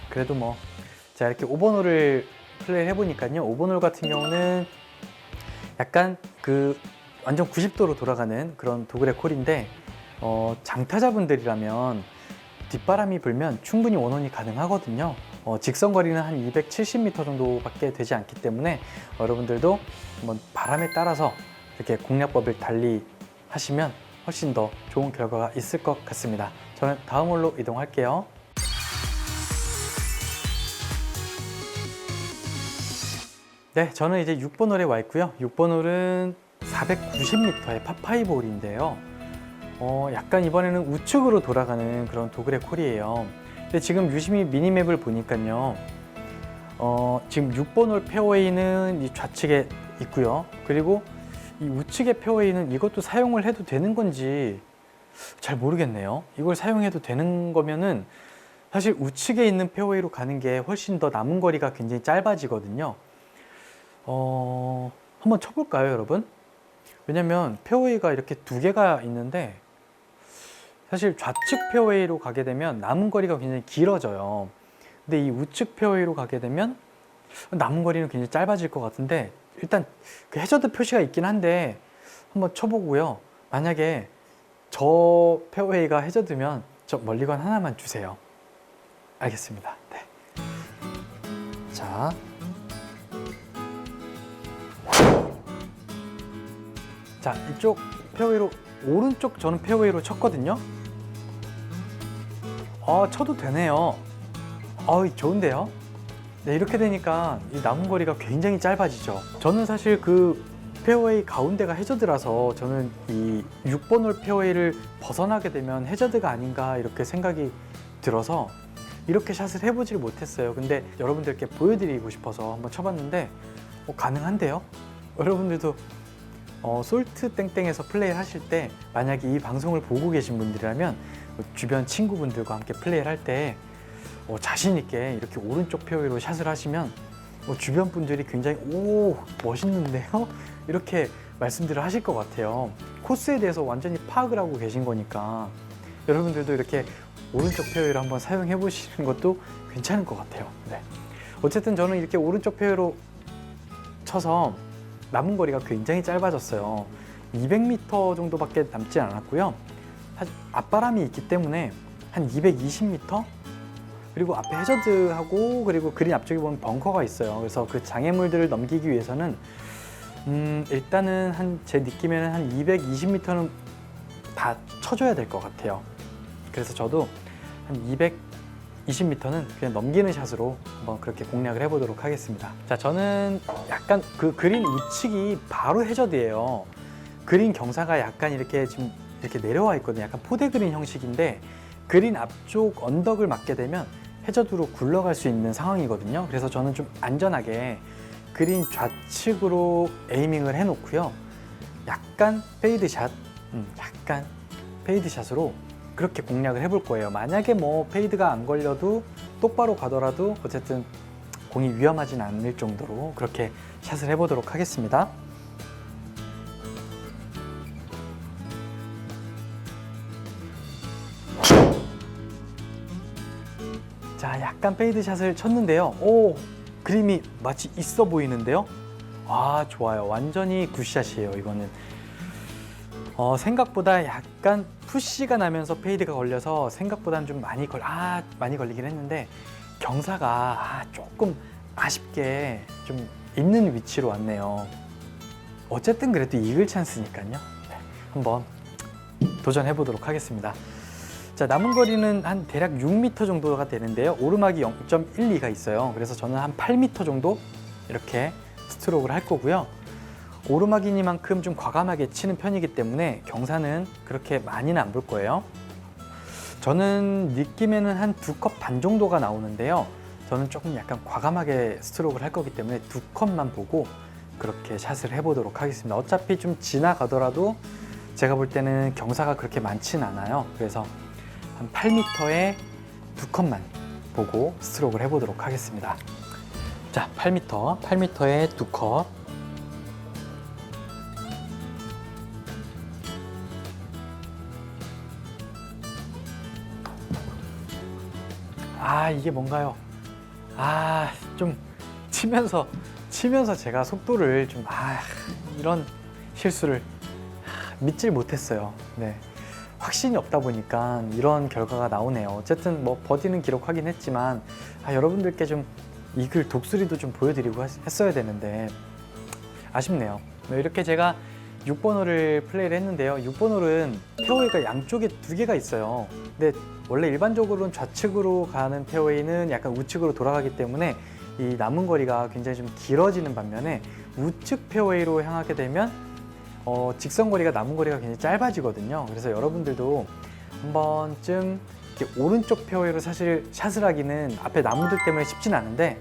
그래도 뭐 제가 이렇게 5번 홀을 플레이를 해보니까요. 5번 홀 같은 경우는 약간 완전 90도로 돌아가는 그런 도그렉 홀인데 장타자분들이라면 뒷바람이 불면 충분히 원혼이 가능하거든요. 직선 거리는 한 270m 정도밖에 되지 않기 때문에 여러분들도 한번 바람에 따라서 이렇게 공략법을 달리 하시면 훨씬 더 좋은 결과가 있을 것 같습니다. 저는 다음 홀로 이동할게요. 네, 저는 이제 6번 홀에 와 있고요. 6번 홀은 490m의 파5 홀인데요. 약간 이번에는 우측으로 돌아가는 그런 도그렉 홀이에요. 근데 지금 유심히 미니맵을 보니까요. 지금 6번 홀 페어웨이는 이 좌측에 있고요. 그리고 이 우측의 페어웨이는 이것도 사용을 해도 되는 건지 잘 모르겠네요. 이걸 사용해도 되는 거면은 사실 우측에 있는 페어웨이로 가는 게 훨씬 더 남은 거리가 굉장히 짧아지거든요. 한번 쳐볼까요, 여러분? 왜냐면 페어웨이가 이렇게 두 개가 있는데 사실 좌측 페어웨이로 가게 되면 남은 거리가 굉장히 길어져요. 근데 이 우측 페어웨이로 가게 되면 남은 거리는 굉장히 짧아질 것 같은데 일단 그 해저드 표시가 있긴 한데 한번 쳐보고요. 만약에 저 페어웨이가 해저드면 저 멀리건 하나만 주세요. 알겠습니다. 네. 자, 이쪽 페어웨이로 오른쪽 저는 페어웨이로 쳤거든요. 쳐도 되네요. 좋은데요? 네, 이렇게 되니까 이 남은 거리가 굉장히 짧아지죠. 저는 사실 그 페어웨이 가운데가 해저드라서 저는 이 6번 홀 페어웨이를 벗어나게 되면 해저드가 아닌가 이렇게 생각이 들어서 이렇게 샷을 해보지를 못했어요. 근데 여러분들께 보여드리고 싶어서 한번 쳐봤는데 가능한데요? 여러분들도 솔트 땡땡에서 플레이를 하실 때 만약에 이 방송을 보고 계신 분들이라면 주변 친구분들과 함께 플레이를 할 때 자신 있게 이렇게 오른쪽 페어웨이로 샷을 하시면 주변 분들이 굉장히 멋있는데요? 이렇게 말씀들을 하실 것 같아요. 코스에 대해서 완전히 파악을 하고 계신 거니까 여러분들도 이렇게 오른쪽 페어웨이를 한번 사용해 보시는 것도 괜찮을 것 같아요. 네. 어쨌든 저는 이렇게 오른쪽 페어웨이로 쳐서 남은 거리가 굉장히 짧아졌어요. 200m 정도밖에 남지 않았고요. 앞바람이 있기 때문에 한 220m? 그리고 앞에 해저드하고 그리고 그린 앞쪽에 보면 벙커가 있어요. 그래서 그 장애물들을 넘기기 위해서는 일단은 제 느낌에는 한 220m는 다 쳐줘야 될 것 같아요. 그래서 저도 한 220m는 그냥 넘기는 샷으로 한번 그렇게 공략을 해보도록 하겠습니다. 자, 저는 약간 그 그린 우측이 바로 해저드예요. 그린 경사가 약간 이렇게 지금 이렇게 내려와 있거든요. 약간 포대 그린 형식인데 그린 앞쪽 언덕을 맞게 되면 해저드로 굴러갈 수 있는 상황이거든요. 그래서 저는 좀 안전하게 그린 좌측으로 에이밍을 해놓고요. 약간 페이드샷, 약간 페이드샷으로 그렇게 공략을 해볼 거예요. 만약에 페이드가 안 걸려도 똑바로 가더라도 어쨌든 공이 위험하진 않을 정도로 그렇게 샷을 해보도록 하겠습니다. 자, 약간 페이드 샷을 쳤는데요. 그림이 마치 있어 보이는데요. 좋아요. 완전히 굿샷이에요, 이거는. 생각보다 약간 푸시가 나면서 페이드가 걸려서 생각보다는 좀 많이 걸리긴 했는데 경사가 조금 아쉽게 좀 있는 위치로 왔네요. 어쨌든 그래도 이글 찬스니까요. 네, 한번 도전해 보도록 하겠습니다. 자, 남은 거리는 한 대략 6m 정도가 되는데요. 오르막이 0.12가 있어요. 그래서 저는 한 8m 정도 이렇게 스트로크를 할 거고요. 오르막이니만큼 좀 과감하게 치는 편이기 때문에 경사는 그렇게 많이는 안 볼 거예요. 저는 느낌에는 한 2컵 반 정도가 나오는데요. 저는 조금 약간 과감하게 스트로크를 할 거기 때문에 2컵만 보고 그렇게 샷을 해보도록 하겠습니다. 어차피 좀 지나가더라도 제가 볼 때는 경사가 그렇게 많지는 않아요. 그래서 한 8m에 2컵만 보고 스트로크를 해보도록 하겠습니다. 자, 8m에 2컵. 이게 뭔가요? 좀 치면서 제가 속도를 좀 이런 실수를 믿질 못했어요. 네. 확신이 없다 보니까 이런 결과가 나오네요. 어쨌든 버디는 기록하긴 했지만 여러분들께 좀 이글 독수리도 좀 보여드리고 했어야 되는데 아쉽네요. 이렇게 제가 6번 홀을 플레이를 했는데요. 6번 홀은 페어웨이가 양쪽에 2개가 있어요. 근데 원래 일반적으로는 좌측으로 가는 페어웨이는 약간 우측으로 돌아가기 때문에 이 남은 거리가 굉장히 좀 길어지는 반면에 우측 페어웨이로 향하게 되면 직선 거리가 남은 거리가 굉장히 짧아지거든요. 그래서 여러분들도 한 번쯤 이렇게 오른쪽 페어웨이로 사실 샷을 하기는 앞에 나무들 때문에 쉽진 않은데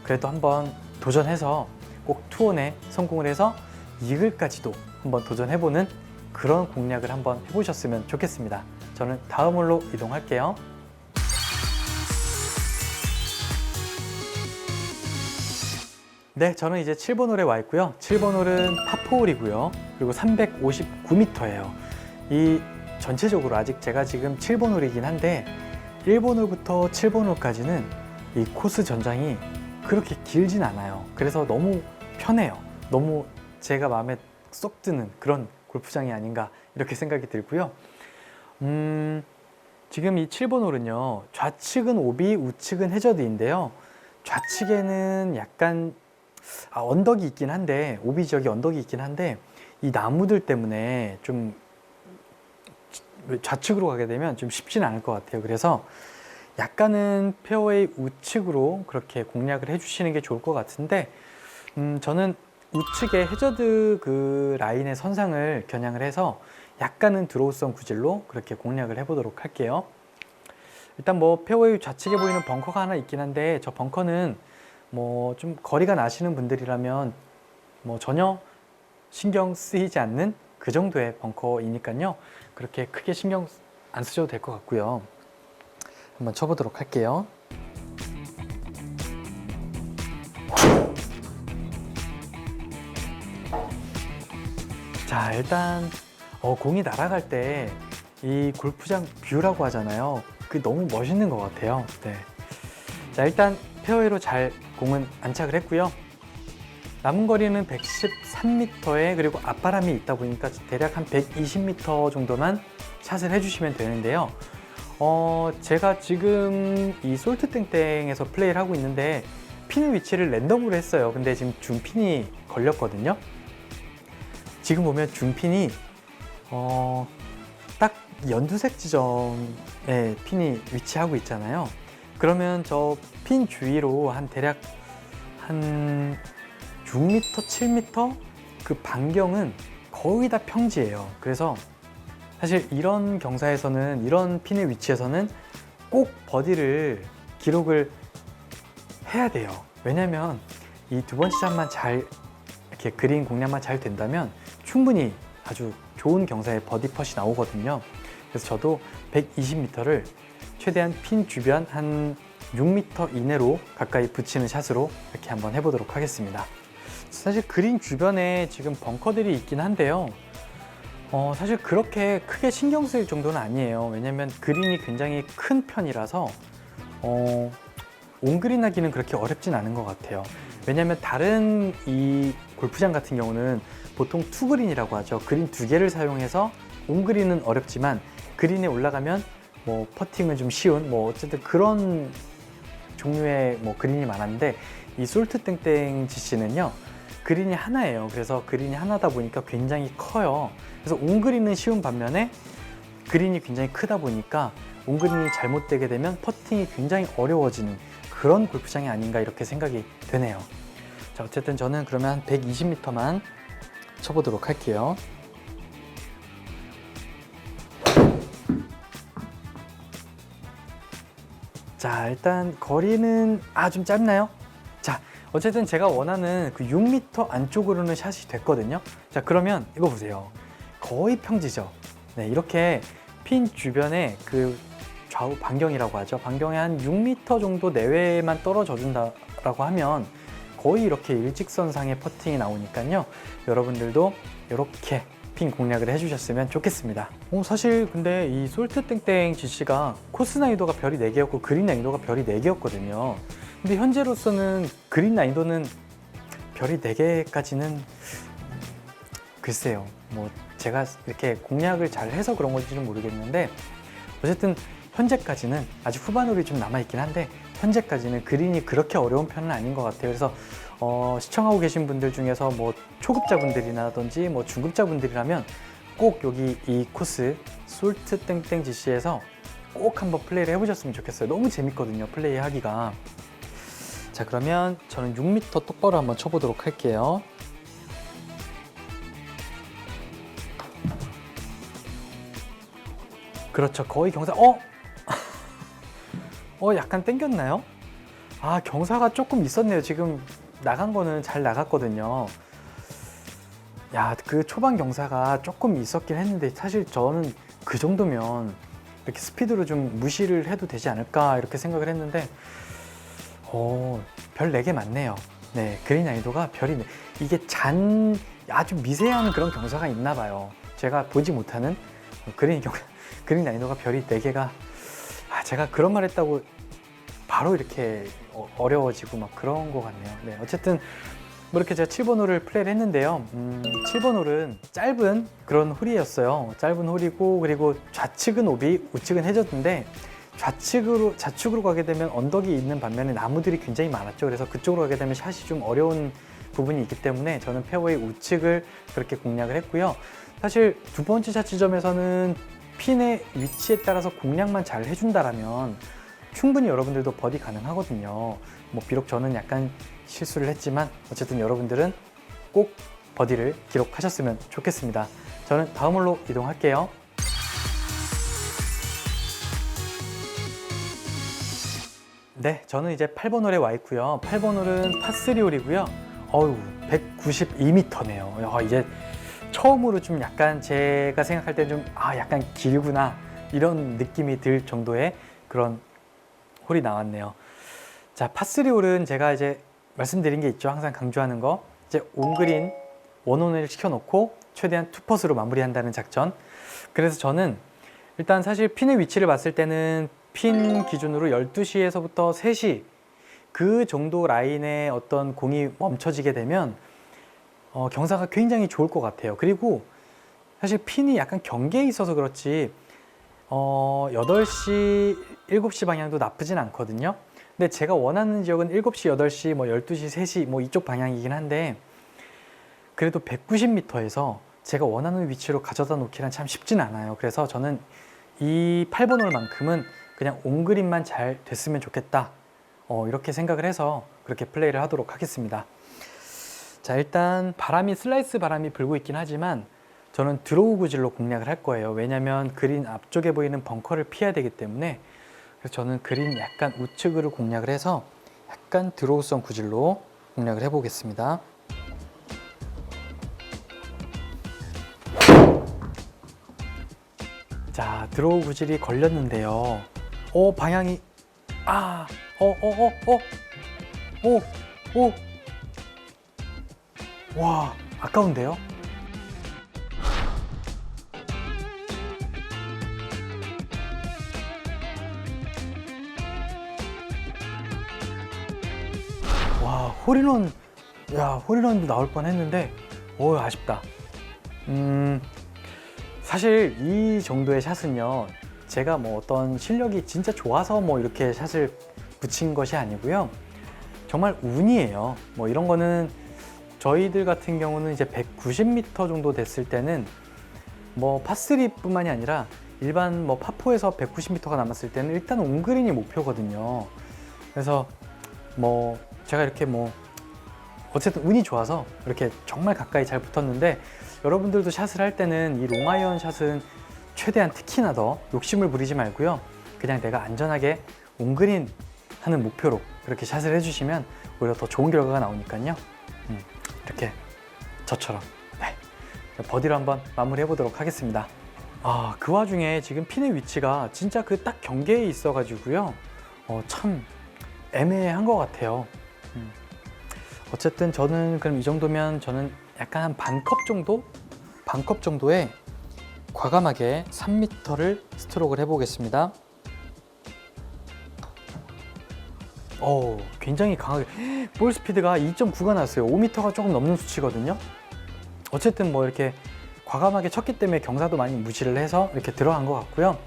그래도 한번 도전해서 꼭 투혼에 성공을 해서 이글까지도 한번 도전해보는 그런 공략을 한번 해보셨으면 좋겠습니다. 저는 다음 홀로 이동할게요. 네, 저는 이제 7번 홀에 와 있고요. 7번 홀은 파4홀이고요. 그리고 359m예요. 이 전체적으로 아직 제가 지금 7번 홀이긴 한데 1번 홀부터 7번 홀까지는 이 코스 전장이 그렇게 길진 않아요. 그래서 너무 편해요. 너무 제가 마음에 쏙 드는 그런 골프장이 아닌가 이렇게 생각이 들고요. 지금 이 7번 홀은요. 좌측은 오비, 우측은 해저드인데요. 좌측에는 약간 언덕이 있긴 한데 오비 지역에 언덕이 있긴 한데 이 나무들 때문에 좀 좌측으로 가게 되면 좀 쉽지는 않을 것 같아요. 그래서 약간은 페어웨이 우측으로 그렇게 공략을 해주시는 게 좋을 것 같은데, 저는 우측에 해저드 그 라인의 선상을 겨냥을 해서 약간은 드로우성 구질로 그렇게 공략을 해보도록 할게요. 일단 뭐 페어웨이 좌측에 보이는 벙커가 하나 있긴 한데, 저 벙커는 뭐 좀 거리가 나시는 분들이라면 뭐 전혀 신경 쓰이지 않는 그 정도의 벙커이니까요. 그렇게 크게 신경 안 쓰셔도 될 것 같고요. 한번 쳐보도록 할게요. 자, 일단 공이 날아갈 때 이 골프장 뷰라고 하잖아요. 그 너무 멋있는 것 같아요. 네. 자, 일단 페어웨이로 잘 공은 안착을 했고요. 남은 거리는 113m에 그리고 앞바람이 있다 보니까 대략 한 120m 정도만 샷을 해주시면 되는데요. 제가 지금 이 솔트 땡땡에서 플레이를 하고 있는데 핀 위치를 랜덤으로 했어요. 근데 지금 중핀이 걸렸거든요. 지금 보면 중핀이 딱 연두색 지점에 핀이 위치하고 있잖아요. 그러면 저 핀 주위로 한 대략 한 6m, 7m 그 반경은 거의 다 평지예요. 그래서 사실 이런 경사에서는, 이런 핀의 위치에서는 꼭 버디를 기록을 해야 돼요. 왜냐면 이 두 번째 샷만 잘, 이렇게 그린 공략만 잘 된다면 충분히 아주 좋은 경사의 버디 펫이 나오거든요. 그래서 저도 120m를 최대한 핀 주변 한 6m 이내로 가까이 붙이는 샷으로 이렇게 한번 해보도록 하겠습니다. 사실 그린 주변에 지금 벙커들이 있긴 한데요. 사실 그렇게 크게 신경 쓸 정도는 아니에요. 왜냐면 그린이 굉장히 큰 편이라서 온그린 하기는 그렇게 어렵진 않은 것 같아요. 왜냐면 다른 이 골프장 같은 경우는 보통 투그린이라고 하죠. 그린 두 개를 사용해서 온그린은 어렵지만 그린에 올라가면 뭐 퍼팅은 좀 쉬운, 뭐 어쨌든 그런 종류의 뭐 그린이 많았는데, 이 솔트 땡땡 GC는요 그린이 하나예요. 그래서 그린이 하나다 보니까 굉장히 커요. 그래서 온그린은 쉬운 반면에 그린이 굉장히 크다 보니까 온그린이 잘못되게 되면 퍼팅이 굉장히 어려워지는 그런 골프장이 아닌가 이렇게 생각이 되네요. 자, 어쨌든 저는 그러면 한 120m만 쳐보도록 할게요. 자, 일단 거리는 좀 짧나요? 자, 어쨌든 제가 원하는 그 6m 안쪽으로는 샷이 됐거든요. 자, 그러면 이거 보세요. 거의 평지죠. 네, 이렇게 핀 주변에 그 좌우 반경이라고 하죠. 반경에 한 6m 정도 내외만 떨어져 준다라고 하면 거의 이렇게 일직선상의 퍼팅이 나오니까요. 여러분들도 이렇게 핀 공략을 해주셨으면 좋겠습니다. 사실 근데 이 솔트 땡땡 GC가 코스 난이도가 별이 4개였고 그린 난이도가 별이 4개였거든요. 근데 현재로서는 그린 난이도는 별이 4개까지는 글쎄요. 뭐 제가 이렇게 공략을 잘 해서 그런 건지는 모르겠는데, 어쨌든 현재까지는 아직 후반홀이 좀 남아있긴 한데 현재까지는 그린이 그렇게 어려운 편은 아닌 것 같아요. 그래서 시청하고 계신 분들 중에서 뭐 초급자분들이라든지 뭐 중급자분들이라면 꼭 여기 이 코스 솔트 땡땡 GC에서 꼭 한번 플레이를 해보셨으면 좋겠어요. 너무 재밌거든요, 플레이 하기가. 자, 그러면 저는 6m 똑바로 한번 쳐보도록 할게요. 그렇죠, 거의 경사. 약간 땡겼나요? 경사가 조금 있었네요. 지금 나간 거는 잘 나갔거든요. 야, 그 초반 경사가 조금 있었긴 했는데 사실 저는 그 정도면 이렇게 스피드로 좀 무시를 해도 되지 않을까 이렇게 생각을 했는데 별 4개 맞네요. 네, 그린 난이도가 별이 이게 아주 미세한 그런 경사가 있나 봐요. 제가 보지 못하는 그린 난이도가 별이 4개가 제가 그런 말 했다고 바로 이렇게 어려워지고 막 그런 것 같네요. 네, 어쨌든 뭐 이렇게 제가 7번 홀을 플레이를 했는데요. 7번 홀은 짧은 그런 홀이었어요. 짧은 홀이고, 그리고 좌측은 오비, 우측은 해저드인데 좌측으로 가게 되면 언덕이 있는 반면에 나무들이 굉장히 많았죠. 그래서 그쪽으로 가게 되면 샷이 좀 어려운 부분이 있기 때문에 저는 페어웨이 우측을 그렇게 공략을 했고요. 사실 두 번째 샷 지점에서는 핀의 위치에 따라서 공략만 잘 해준다라면 충분히 여러분들도 버디 가능하거든요. 뭐 비록 저는 약간 실수를 했지만 어쨌든 여러분들은 꼭 버디를 기록하셨으면 좋겠습니다. 저는 다음 홀로 이동할게요. 네, 저는 이제 8번 홀에 와 있고요. 8번 홀은 파3 홀이고요. 어우, 192m네요. 이제 처음으로 좀 약간 제가 생각할 때 좀 약간 길구나 이런 느낌이 들 정도의 그런 홀이 나왔네요. 자, 파3 홀은 제가 이제 말씀드린 게 있죠. 항상 강조하는 거. 이제 온그린 원온을 시켜놓고 최대한 투퍼스로 마무리한다는 작전. 그래서 저는 일단 사실 핀의 위치를 봤을 때는 핀 기준으로 12시에서부터 3시 그 정도 라인에 어떤 공이 멈춰지게 되면 경사가 굉장히 좋을 것 같아요. 그리고 사실 핀이 약간 경계에 있어서 그렇지 8시, 7시 방향도 나쁘진 않거든요. 근데 제가 원하는 지역은 7시, 8시, 뭐 12시, 3시 뭐 이쪽 방향이긴 한데 그래도 190m에서 제가 원하는 위치로 가져다 놓기란 참 쉽진 않아요. 그래서 저는 이 8번 홀만큼은 그냥 온그린만 잘 됐으면 좋겠다. 이렇게 생각을 해서 그렇게 플레이를 하도록 하겠습니다. 자, 일단 슬라이스 바람이 불고 있긴 하지만 저는 드로우 구질로 공략을 할 거예요. 왜냐면 그린 앞쪽에 보이는 벙커를 피해야 되기 때문에. 그래서 저는 그린 약간 우측으로 공략을 해서 약간 드로우성 구질로 공략을 해보겠습니다. 자, 드로우 구질이 걸렸는데요. 방향이 와, 아까운데요? 와, 홀인원, 홀인원도 나올 뻔 했는데, 아쉽다. 사실 이 정도의 샷은요, 제가 뭐 어떤 실력이 진짜 좋아서 뭐 이렇게 샷을 붙인 것이 아니고요. 정말 운이에요. 뭐 이런 거는 저희들 같은 경우는 이제 190m 정도 됐을 때는 뭐 파3 뿐만이 아니라 일반 뭐 파4에서 190m가 남았을 때는 일단 온그린이 목표거든요. 그래서 뭐 제가 이렇게 뭐 어쨌든 운이 좋아서 이렇게 정말 가까이 잘 붙었는데 여러분들도 샷을 할 때는 이 롱아이언 샷은 최대한 특히나 더 욕심을 부리지 말고요. 그냥 내가 안전하게 온그린 하는 목표로 그렇게 샷을 해주시면 오히려 더 좋은 결과가 나오니까요. 이렇게 저처럼 버디로 한번 마무리해 보도록 하겠습니다. 그 와중에 지금 핀의 위치가 진짜 그 딱 경계에 있어 가지고요. 참 애매한 것 같아요. 어쨌든 저는 그럼 이 정도면 저는 약간 한 반컵 정도의 과감하게 3m를 스트로크를 해보겠습니다. 굉장히 강하게 볼 스피드가 2.9가 나왔어요. 5m가 조금 넘는 수치거든요. 어쨌든 뭐 이렇게 과감하게 쳤기 때문에 경사도 많이 무시를 해서 이렇게 들어간 것 같고요.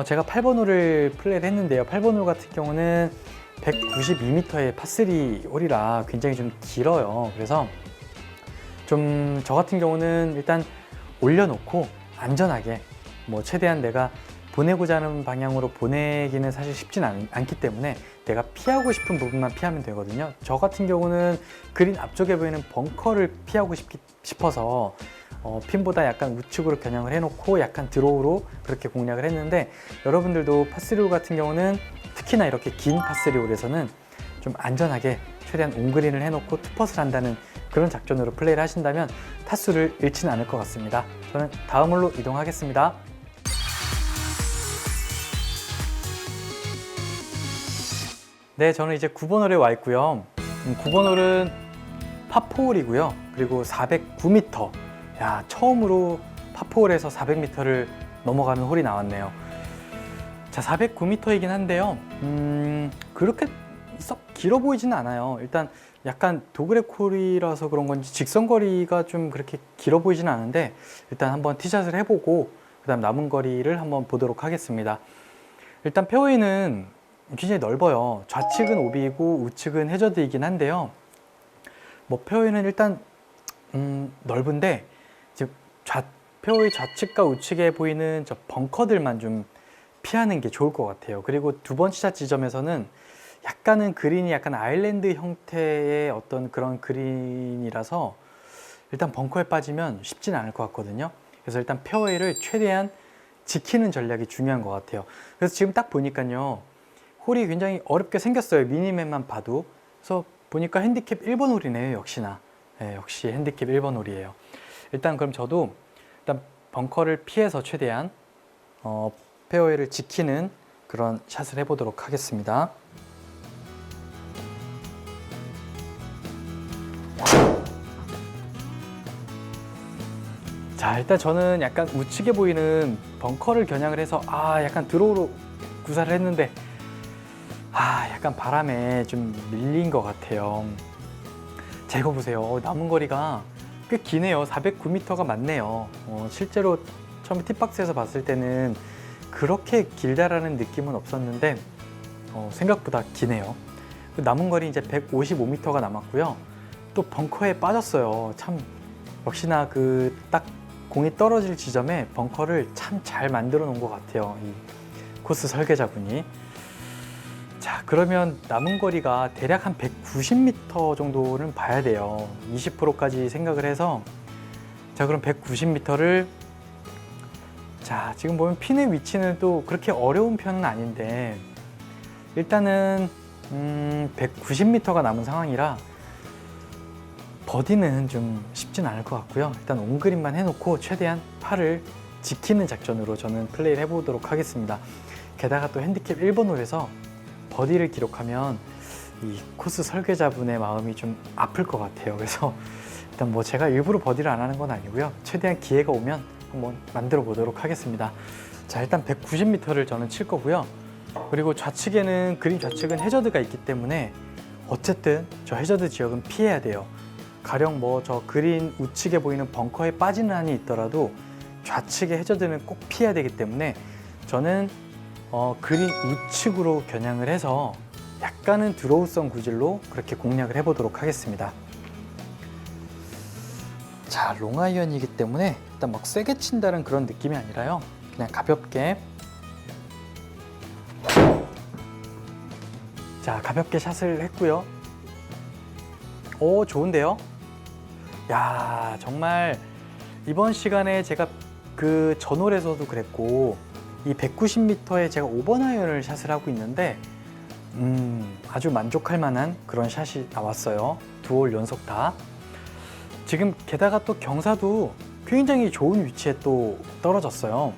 제가 8번 홀을 플레이를 했는데요. 8번 홀 같은 경우는 192m의 파3 홀이라 굉장히 좀 길어요. 그래서 좀 저 같은 경우는 일단 올려놓고 안전하게 뭐 최대한 내가 보내고자 하는 방향으로 보내기는 사실 쉽진 않기 때문에 내가 피하고 싶은 부분만 피하면 되거든요. 저 같은 경우는 그린 앞쪽에 보이는 벙커를 피하고 싶어서 핀보다 약간 우측으로 겨냥을 해놓고 약간 드로우로 그렇게 공략을 했는데 여러분들도 파3홀 같은 경우는 특히나 이렇게 긴 파3홀에서는 좀 안전하게 최대한 온그린을 해놓고 투퍼스를 한다는 그런 작전으로 플레이를 하신다면 타수를 잃지는 않을 것 같습니다. 저는 다음 홀로 이동하겠습니다. 네, 저는 이제 9번 홀에 와 있고요. 9번 홀은 파4홀이고요. 그리고 409m. 처음으로 파4홀에서 400m를 넘어가는 홀이 나왔네요. 자, 409m이긴 한데요. 그렇게 썩 길어 보이지는 않아요. 일단 약간 도그렉 홀이라서 그런 건지 직선거리가 좀 그렇게 길어 보이지는 않은데 일단 한번 티샷을 해보고 그 다음 남은 거리를 한번 보도록 하겠습니다. 일단 페어웨이는 굉장히 넓어요. 좌측은 오비이고 우측은 해저드이긴 한데요. 뭐 페어웨이는 일단 넓은데 페어웨이 좌측과 우측에 보이는 저 벙커들만 좀 피하는 게 좋을 것 같아요. 그리고 두 번째 샷 지점에서는 약간은 그린이 약간 아일랜드 형태의 어떤 그런 그린이라서 일단 벙커에 빠지면 쉽지는 않을 것 같거든요. 그래서 일단 페어웨이를 최대한 지키는 전략이 중요한 것 같아요. 그래서 지금 딱 보니까요, 홀이 굉장히 어렵게 생겼어요. 미니맵만 봐도. 그래서 보니까 핸디캡 1번 홀이네요. 역시나. 네, 역시 핸디캡 1번 홀이에요. 일단 그럼 저도 일단 벙커를 피해서 최대한 페어웨이를 지키는 그런 샷을 해보도록 하겠습니다. 자, 일단 저는 약간 우측에 보이는 벙커를 겨냥을 해서 약간 드로우로 구사를 했는데 약간 바람에 좀 밀린 것 같아요. 자, 이거 보세요. 남은 거리가 꽤 기네요. 409m가 맞네요. 실제로 처음 팁박스에서 봤을 때는 그렇게 길다라는 느낌은 없었는데 생각보다 기네요. 남은 거리 이제 155m가 남았고요. 또 벙커에 빠졌어요. 참 역시나 그 딱 공이 떨어질 지점에 벙커를 참 잘 만들어 놓은 것 같아요. 이 코스 설계자분이. 자, 그러면 남은 거리가 대략 한 190m 정도는 봐야 돼요. 20%까지 생각을 해서, 자, 그럼 190m를, 자, 지금 보면 핀의 위치는 또 그렇게 어려운 편은 아닌데, 일단은 190m가 남은 상황이라 버디는 좀 쉽진 않을 것 같고요. 일단 온그린만 해놓고 최대한 팔을 지키는 작전으로 저는 플레이를 해보도록 하겠습니다. 게다가 또 핸디캡 1번 홀에서 버디를 기록하면 이 코스 설계자분의 마음이 좀 아플 것 같아요. 그래서 일단 뭐 제가 일부러 버디를 안 하는 건 아니고요. 최대한 기회가 오면 한번 만들어 보도록 하겠습니다. 자, 일단 190m를 저는 칠 거고요. 그리고 좌측에는, 그린 좌측은 해저드가 있기 때문에 어쨌든 저 해저드 지역은 피해야 돼요. 가령 뭐 저 그린 우측에 보이는 벙커에 빠지는 한이 있더라도 좌측의 해저드는 꼭 피해야 되기 때문에 저는 그린 우측으로 겨냥을 해서 약간은 드로우성 구질로 그렇게 공략을 해보도록 하겠습니다. 자, 롱아이언이기 때문에 일단 막 세게 친다는 그런 느낌이 아니라요. 그냥 가볍게, 자, 가볍게 샷을 했고요. 오, 좋은데요? 야, 정말 이번 시간에 제가 그 전홀에서도 그랬고 이 190m에 제가 5번 아이언을 샷을 하고 있는데 아주 만족할 만한 그런 샷이 나왔어요. 두 홀 연속 다. 지금 게다가 또 경사도 굉장히 좋은 위치에 또 떨어졌어요.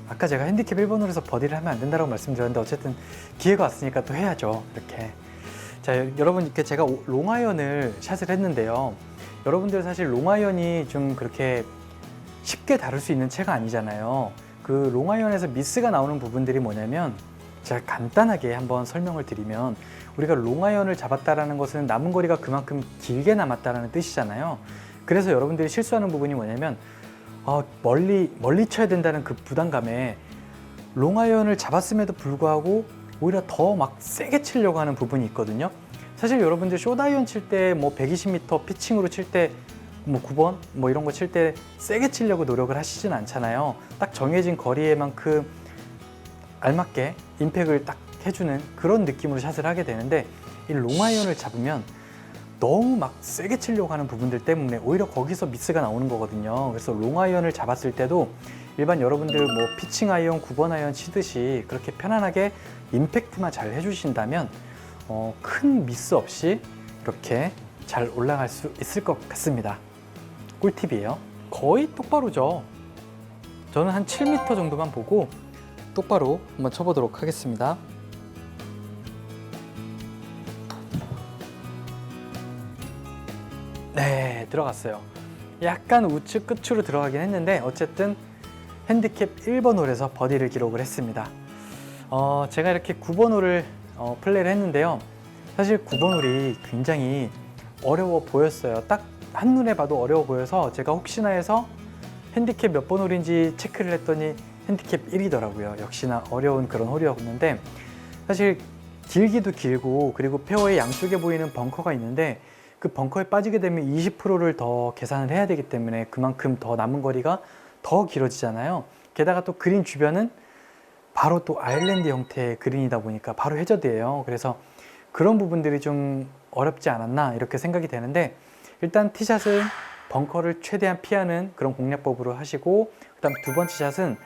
아까 제가 핸디캡 1번 홀에서 버디를 하면 안 된다고 말씀드렸는데 어쨌든 기회가 왔으니까 또 해야죠. 이렇게. 자, 여러분, 이렇게 제가 롱아이언을 샷을 했는데요. 여러분들 사실 롱아이언이 좀 그렇게 쉽게 다룰 수 있는 채가 아니잖아요. 그 롱아이언에서 미스가 나오는 부분들이 뭐냐면, 제가 간단하게 한번 설명을 드리면, 우리가 롱아이언을 잡았다라는 것은 남은 거리가 그만큼 길게 남았다는 뜻이잖아요. 그래서 여러분들이 실수하는 부분이 뭐냐면 멀리 쳐야 된다는 그 부담감에 롱아이언을 잡았음에도 불구하고 오히려 더 막 세게 치려고 하는 부분이 있거든요. 사실 여러분들 숏아이언 칠 때 뭐 120m 피칭으로 칠 때 뭐 9번 뭐 이런 거 칠 때 세게 치려고 노력을 하시진 않잖아요. 딱 정해진 거리에만큼 알맞게 임팩을 딱 해주는 그런 느낌으로 샷을 하게 되는데, 이 롱아이언을 잡으면 너무 막 세게 치려고 하는 부분들 때문에 오히려 거기서 미스가 나오는 거거든요. 그래서 롱아이언을 잡았을 때도 일반 여러분들 뭐 피칭 아이언, 9번 아이언 치듯이 그렇게 편안하게 임팩트만 잘 해주신다면 큰 미스 없이 이렇게 잘 올라갈 수 있을 것 같습니다. 꿀팁이에요. 거의 똑바로죠. 저는 한 7m 정도만 보고 똑바로 한번 쳐보도록 하겠습니다. 네, 들어갔어요. 약간 우측 끝으로 들어가긴 했는데 어쨌든 핸디캡 1번 홀에서 버디를 기록을 했습니다. 제가 이렇게 9번 홀을 플레이를 했는데요. 사실 9번 홀이 굉장히 어려워 보였어요. 딱 한눈에 봐도 어려워 보여서 제가 혹시나 해서 핸디캡 몇 번 홀인지 체크를 했더니 핸디캡 1이더라고요. 역시나 어려운 그런 홀이었는데, 사실 길기도 길고 그리고 페어웨이 양쪽에 보이는 벙커가 있는데 그 벙커에 빠지게 되면 20%를 더 계산을 해야 되기 때문에 그만큼 더 남은 거리가 더 길어지잖아요. 게다가 또 그린 주변은 바로 또 아일랜드 형태의 그린이다 보니까 바로 해저드예요. 그래서 그런 부분들이 좀 어렵지 않았나 이렇게 생각이 되는데, 일단 티샷은 벙커를 최대한 피하는 그런 공략법으로 하시고, 그다음 두 번째 샷은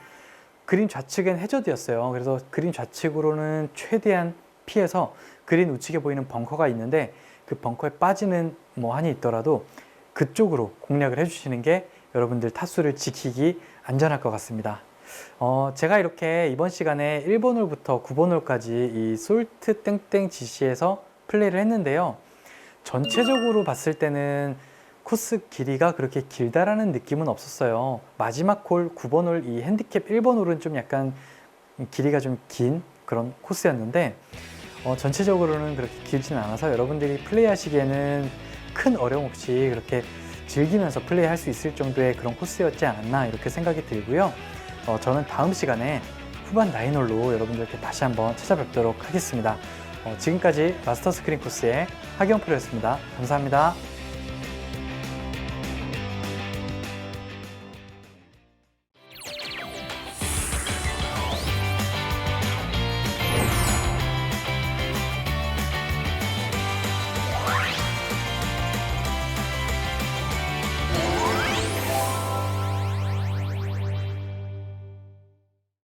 그린 좌측엔 해저드였어요. 그래서 그린 좌측으로는 최대한 피해서 그린 우측에 보이는 벙커가 있는데 그 벙커에 빠지는 뭐 한이 있더라도 그쪽으로 공략을 해주시는 게 여러분들 타수를 지키기 안전할 것 같습니다. 제가 이렇게 이번 시간에 1번 홀부터 9번 홀까지 이 솔트 땡땡 GC에서 플레이를 했는데요. 전체적으로 봤을 때는 코스 길이가 그렇게 길다라는 느낌은 없었어요. 마지막 홀 9번 홀 이 핸디캡 1번 홀은 좀 약간 길이가 좀 긴 그런 코스였는데 전체적으로는 그렇게 길지는 않아서 여러분들이 플레이 하시기에는 큰 어려움 없이 그렇게 즐기면서 플레이할 수 있을 정도의 그런 코스였지 않았나 이렇게 생각이 들고요. 저는 다음 시간에 후반 9홀로 여러분들께 다시 한번 찾아뵙도록 하겠습니다. 지금까지 마스터 스크린 코스의 하경 프로였습니다. 감사합니다.